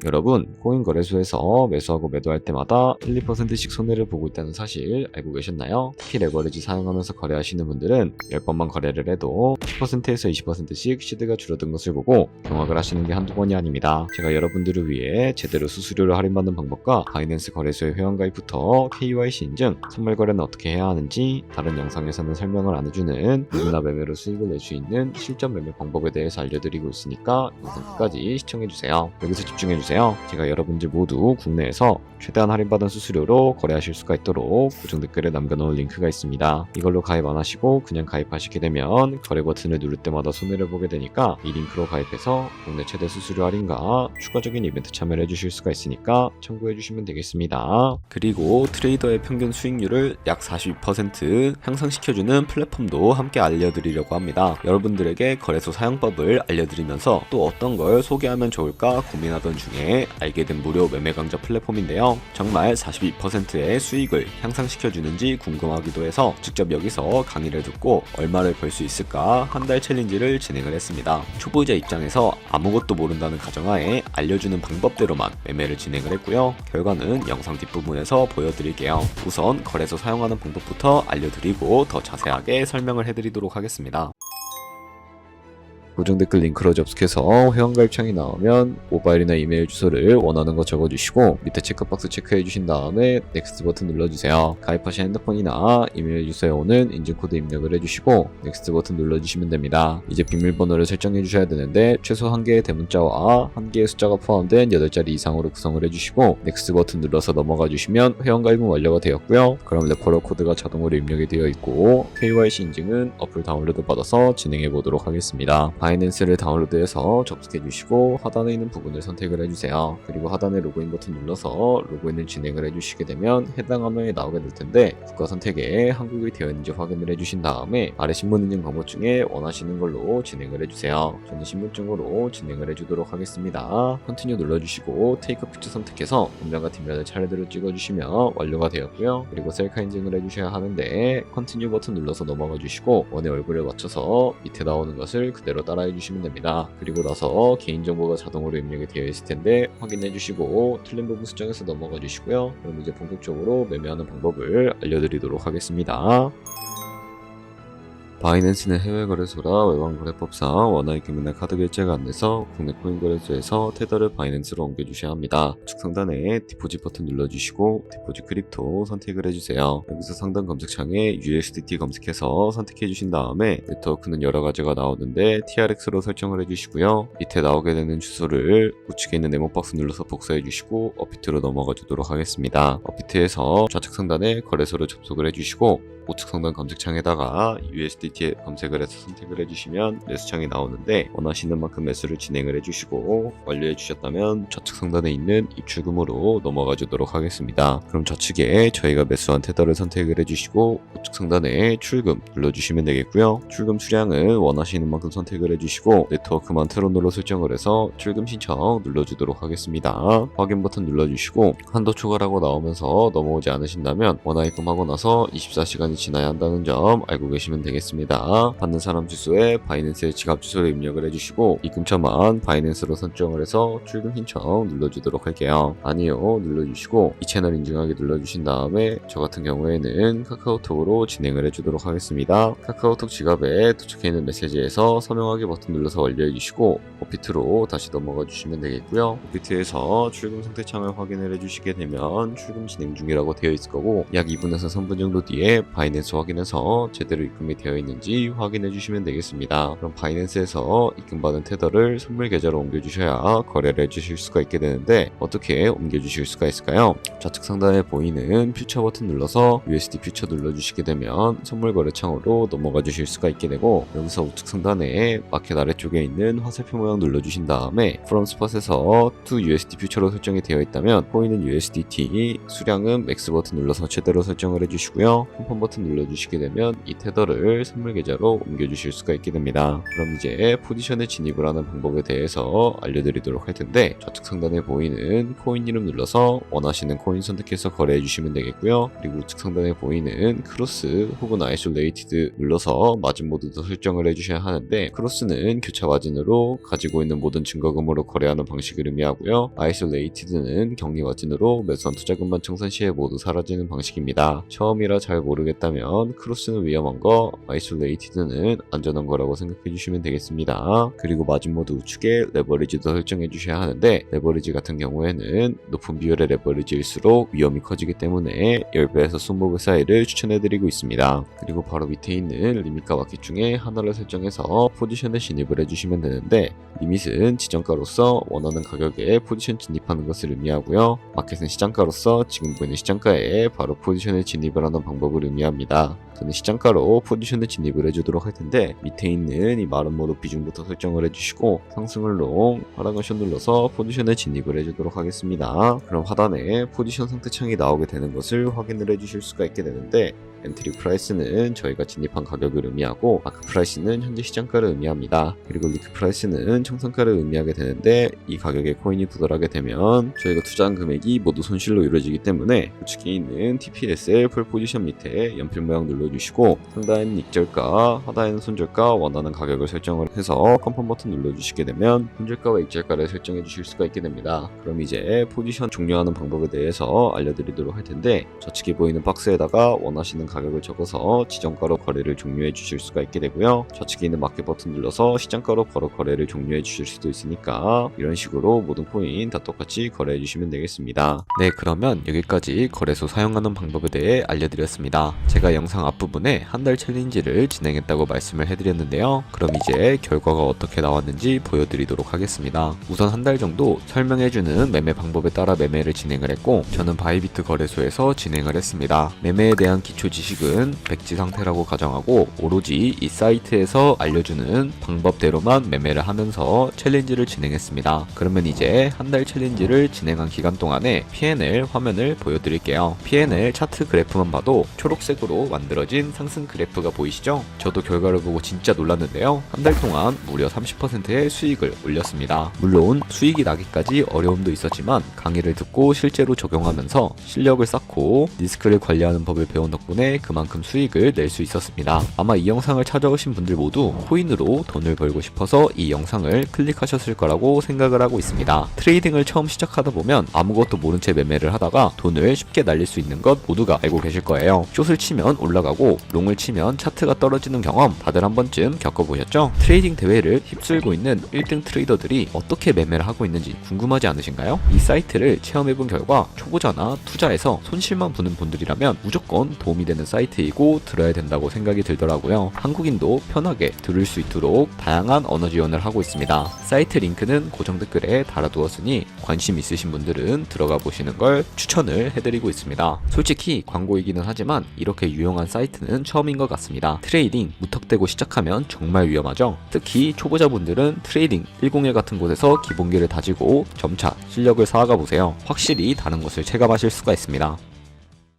여러분, 코인 거래소에서 매수하고 매도할 때마다 1, 2%씩 손해를 보고 있다는 사실 알고 계셨나요? 특히 레버리지 사용하면서 거래하시는 분들은 10번만 거래를 해도 10%에서 20%씩 시드가 줄어든 것을 보고 경악을 하시는 게 한두 번이 아닙니다. 제가 여러분들을 위해 제대로 수수료를 할인받는 방법과 바이낸스 거래소의 회원가입부터 KYC 인증, 선물 거래는 어떻게 해야 하는지 다른 영상에서는 설명을 안 해주는 누구나 매매로 수익을 낼 수 있는 실전 매매 방법에 대해서 알려드리고 있으니까 영상 끝까지 시청해주세요. 여기서 집중해주세요. 제가 여러분들 모두 국내에서 최대한 할인받은 수수료로 거래하실 수가 있도록 고정 댓글에 남겨놓은 링크가 있습니다. 이걸로 가입 안 하시고 그냥 가입하시게 되면 거래 버튼을 누를 때마다 손해를 보게 되니까 이 링크로 가입해서 국내 최대 수수료 할인과 추가적인 이벤트 참여를 해주실 수가 있으니까 참고해주시면 되겠습니다. 그리고 트레이더의 평균 수익률을 약 42% 향상시켜주는 플랫폼도 함께 알려드리려고 합니다. 여러분들에게 거래소 사용법을 알려드리면서 또 어떤 걸 소개하면 좋을까 고민하던 중에 알게 된 무료 매매 강좌 플랫폼인데요. 정말 42%의 수익을 향상시켜주는지 궁금하기도 해서 직접 여기서 강의를 듣고 얼마를 벌 수 있을까 한 달 챌린지를 진행을 했습니다. 초보자 입장에서 아무것도 모른다는 가정하에 알려주는 방법대로만 매매를 진행을 했고요. 결과는 영상 뒷부분에서 보여드릴게요. 우선 거래소 사용하는 방법부터 알려드리고 더 자세하게 설명을 해드리도록 하겠습니다. 고정 댓글 링크로 접속해서 회원가입 창이 나오면 모바일이나 이메일 주소를 원하는 거 적어주시고 밑에 체크박스 체크해주신 다음에 넥스트 버튼 눌러주세요. 가입하신 핸드폰이나 이메일 주소에 오는 인증코드 입력을 해주시고 넥스트 버튼 눌러주시면 됩니다. 이제 비밀번호를 설정해 주셔야 되는데 최소 1개의 대문자와 1개의 숫자가 포함된 8자리 이상으로 구성을 해주시고 넥스트 버튼 눌러서 넘어가 주시면 회원가입은 완료가 되었고요. 그럼 레퍼럴 코드가 자동으로 입력이 되어 있고 KYC 인증은 어플 다운로드 받아서 진행해 보도록 하겠습니다. 바이낸스를 다운로드해서 접속해 주시고 하단에 있는 부분을 선택을 해주세요. 그리고 하단에 로그인 버튼 눌러서 로그인을 진행을 해주시게 되면 해당 화면이 나오게 될 텐데 국가 선택에 한국이 되어 있는지 확인을 해주신 다음에 아래 신분 인증 방법 중에 원하시는 걸로 진행을 해주세요. 저는 신분증으로 진행을 해주도록 하겠습니다. 컨티뉴 눌러주시고 테이크 픽처 선택해서 본명과 뒷면을 차례대로 찍어주시면 완료가 되었고요. 그리고 셀카 인증을 해주셔야 하는데 컨티뉴 버튼 눌러서 넘어가 주시고 원의 얼굴에 맞춰서 밑에 나오는 것을 그대로 따라 해주시면 됩니다. 그리고 나서 개인정보가 자동으로 입력이 되어 있을 텐데 확인해 주시고 틀린 부분 수정해서 넘어가 주시고요. 그럼 이제 본격적으로 매매하는 방법을 알려드리도록 하겠습니다. 바이낸스는 해외 거래소라 외환 거래법상 원화의 금이나 카드 결제가 안 돼서 국내 코인 거래소에서 테더를 바이낸스로 옮겨주셔야 합니다. 우측 상단에 디포짓 버튼 눌러주시고 디포짓 크립토 선택을 해주세요. 여기서 상단 검색창에 USDT 검색해서 선택해주신 다음에 네트워크는 여러 가지가 나오는데 TRX로 설정을 해주시고요. 밑에 나오게 되는 주소를 우측에 있는 네모박스 눌러서 복사해주시고 업비트로 넘어가 주도록 하겠습니다. 업비트에서 좌측 상단에 거래소를 접속을 해주시고 우측 상단 검색창에다가 USDT 검색을 해서 선택을 해주시면 매수창이 나오는데 원하시는 만큼 매수를 진행을 해주시고 완료해 주셨다면 좌측 상단에 있는 입출금으로 넘어가 주도록 하겠습니다. 그럼 좌측에 저희가 매수한 테더를 선택을 해주시고 우측 상단에 출금 눌러주시면 되겠고요. 출금 수량은 원하시는 만큼 선택을 해주시고 네트워크만 트론으로 설정을 해서 출금 신청 눌러주도록 하겠습니다. 확인 버튼 눌러주시고 한도 초과라고 나오면서 넘어오지 않으신다면 원화입금하고 나서 24시간이 지나야 한다는 점 알고 계시면 되겠습니다. 받는 사람 주소에 바이낸스의 지갑 주소를 입력을 해주시고 입금처만 바이낸스로 설정을 해서 출금 신청 눌러주도록 할게요. 아니요 눌러주시고 이 채널 인증하기 눌러주신 다음에 저 같은 경우에는 카카오톡으로 진행을 해주도록 하겠습니다. 카카오톡 지갑에 도착해 있는 메시지에서 서명하기 버튼 눌러서 완료해주시고 업비트로 다시 넘어가 주시면 되겠고요. 업비트에서 출금 상태 창을 확인을 해주시게 되면 출금 진행 중이라고 되어 있을 거고 약 2분에서 3분 정도 뒤에 바이낸스 확인해서 제대로 입금이 되어 있는지 확인해 주시면 되겠습니다. 그럼 바이낸스에서 입금받은 테더를 선물 계좌로 옮겨주셔야 거래를 해주실 수가 있게 되는데 어떻게 옮겨주실 수가 있을까요? 좌측 상단에 보이는 퓨처 버튼 눌러서 USD 퓨처 눌러주시게 되면 선물 거래 창으로 넘어가 주실 수가 있게 되고 여기서 우측 상단에 마켓 아래쪽에 있는 화살표 모양 눌러주신 다음에 From Spot에서 to USD 퓨처로 설정이 되어 있다면 보이는 USDT 수량은 맥스 버튼 눌러서 최대로 설정을 해주시고요. 컴펌 버튼 버튼 눌러주시게 되면 이 테더를 선물 계좌로 옮겨주실 수가 있게 됩니다. 그럼 이제 포지션에 진입을 하는 방법에 대해서 알려드리도록 할 텐데, 좌측 상단에 보이는 코인 이름 눌러서 원하시는 코인 선택해서 거래해 주시면 되겠고요. 그리고 우측 상단에 보이는 크로스 혹은 아이솔레이티드 눌러서 마진 모드도 설정을 해주셔야 하는데, 크로스는 교차 마진으로 가지고 있는 모든 증거금으로 거래하는 방식을 의미하고요. 아이솔레이티드는 격리 마진으로 매수한 투자금만 청산 시에 모두 사라지는 방식입니다. 처음이라 잘 모르겠다면 크로스는 위험한 거, 아이솔레이티드는 안전한 거라고 생각해 주시면 되겠습니다. 그리고 마진 모드 우측에 레버리지도 설정해 주셔야 하는데, 레버리지 같은 경우에는 높은 비율의 레버리지일수록 위험이 커지기 때문에 10배에서 20배 사이를 추천해드리고 있습니다. 그리고 바로 밑에 있는 리밋과 마켓 중에 하나를 설정해서 포지션에 진입을 해주시면 되는데, 리밋은 지정가로서 원하는 가격에 포지션 진입하는 것을 의미하고요. 마켓은 시장가로서 지금 보이는 시장가에 바로 포지션에 진입을 하는 방법을 의미합니다. 저는 시장가로 포지션에 진입을 해주도록 할 텐데, 밑에 있는 이 마른 모드 비중부터 설정을 해주시고 상승을 롱, 하락을 숏 눌러서 포지션에 진입을 해주도록 하겠습니다. 그럼 하단에 포지션 상태 창이 나오게 되는 것을 확인을 해주실 수가 있게 되는데, 엔트리 프라이스는 저희가 진입한 가격을 의미하고, 마크 프라이스는 현재 시장가를 의미합니다. 그리고 리크 프라이스는 청산가를 의미하게 되는데, 이 가격에 코인이 도달하게 되면 저희가 투자한 금액이 모두 손실로 이루어지기 때문에 우측에 있는 TPSL 풀 포지션 밑에 연필 모양 눌러주시고, 상단에는 익절가, 하단에는 손절가 원하는 가격을 설정을 해서 컨펌 버튼 눌러주시게 되면 손절가와 익절가를 설정해 주실 수가 있게 됩니다. 그럼 이제 포지션 종료하는 방법에 대해서 알려드리도록 할 텐데, 좌측에 보이는 박스에다가 원하시는 가격을 적어서 지정가로 거래를 종료해 주실 수가 있게 되고요. 좌측에 있는 마켓 버튼 눌러서 시장가로 바로 거래를 종료해 주실 수도 있으니까 이런 식으로 모든 코인 다 똑같이 거래해 주시면 되겠습니다. 네, 그러면 여기까지 거래소 사용하는 방법에 대해 알려드렸습니다. 제가 영상 앞부분에 한 달 챌린지를 진행했다고 말씀을 해드렸는데요. 그럼 이제 결과가 어떻게 나왔는지 보여드리도록 하겠습니다. 우선 한 달 정도 설명해주는 매매 방법에 따라 매매를 진행을 했고, 저는 바이비트 거래소에서 진행을 했습니다. 매매에 대한 기초 지식은 백지 상태라고 가정하고, 오로지 이 사이트에서 알려주는 방법대로만 매매를 하면서 챌린지를 진행했습니다. 그러면 이제 한 달 챌린지를 진행한 기간 동안에 P&L 화면을 보여드릴게요. P&L 차트 그래프만 봐도 초록색으로 만들어진 상승 그래프가 보이시죠? 저도 결과를 보고 진짜 놀랐는데요. 한 달 동안 무려 30%의 수익을 올렸습니다. 물론 수익이 나기까지 어려움도 있었지만 강의를 듣고 실제로 적용하면서 실력을 쌓고 리스크를 관리하는 법을 배운 덕분에 그만큼 수익을 낼 수 있었습니다. 아마 이 영상을 찾아오신 분들 모두 코인으로 돈을 벌고 싶어서 이 영상을 클릭하셨을 거라고 생각을 하고 있습니다. 트레이딩을 처음 시작하다 보면 아무것도 모른 채 매매를 하다가 돈을 쉽게 날릴 수 있는 것 모두가 알고 계실 거예요. 숏을 치면 올라가고 롱을 치면 차트가 떨어지는 경험 다들 한 번쯤 겪어보셨죠? 트레이딩 대회를 휩쓸고 있는 1등 트레이더들이 어떻게 매매를 하고 있는지 궁금하지 않으신가요? 이 사이트를 체험해본 결과 초보자나 투자에서 손실만 보는 분들이라면 무조건 도움이 되는 사이트이고 들어야 된다고 생각이 들더라고요. 한국인도 편하게 들을 수 있도록 다양한 언어 지원을 하고 있습니다. 사이트 링크는 고정 댓글에 달아두었으니 관심 있으신 분들은 들어가 보시는 걸 추천을 해드리고 있습니다. 솔직히 광고이기는 하지만 이렇게 유용한 사이트는 처음인 것 같습니다. 트레이딩 무턱대고 시작하면 정말 위험하죠. 특히 초보자분들은 트레이딩 101 같은 곳에서 기본기를 다지고 점차 실력을 쌓아가 보세요. 확실히 다른 것을 체감하실 수가 있습니다.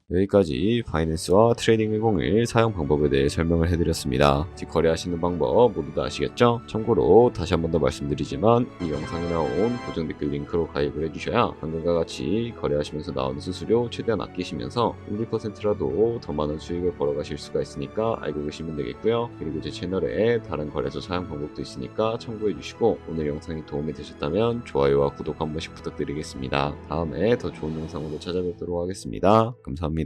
여기까지 바이낸스와 트레이딩 101 사용 방법에 대해 설명을 해드렸습니다. 뒷거래하시는 방법 모두 다 아시겠죠? 참고로 다시 한 번 더 말씀드리지만 이 영상에 나온 고정 댓글 링크로 가입을 해주셔야 방금과 같이 거래하시면서 나오는 수수료 최대한 아끼시면서 1~2%라도 더 많은 수익을 벌어가실 수가 있으니까 알고 계시면 되겠고요. 그리고 제 채널에 다른 거래소 사용 방법도 있으니까 참고해주시고, 오늘 영상이 도움이 되셨다면 좋아요와 구독 한 번씩 부탁드리겠습니다. 다음에 더 좋은 영상으로 찾아뵙도록 하겠습니다. 감사합니다.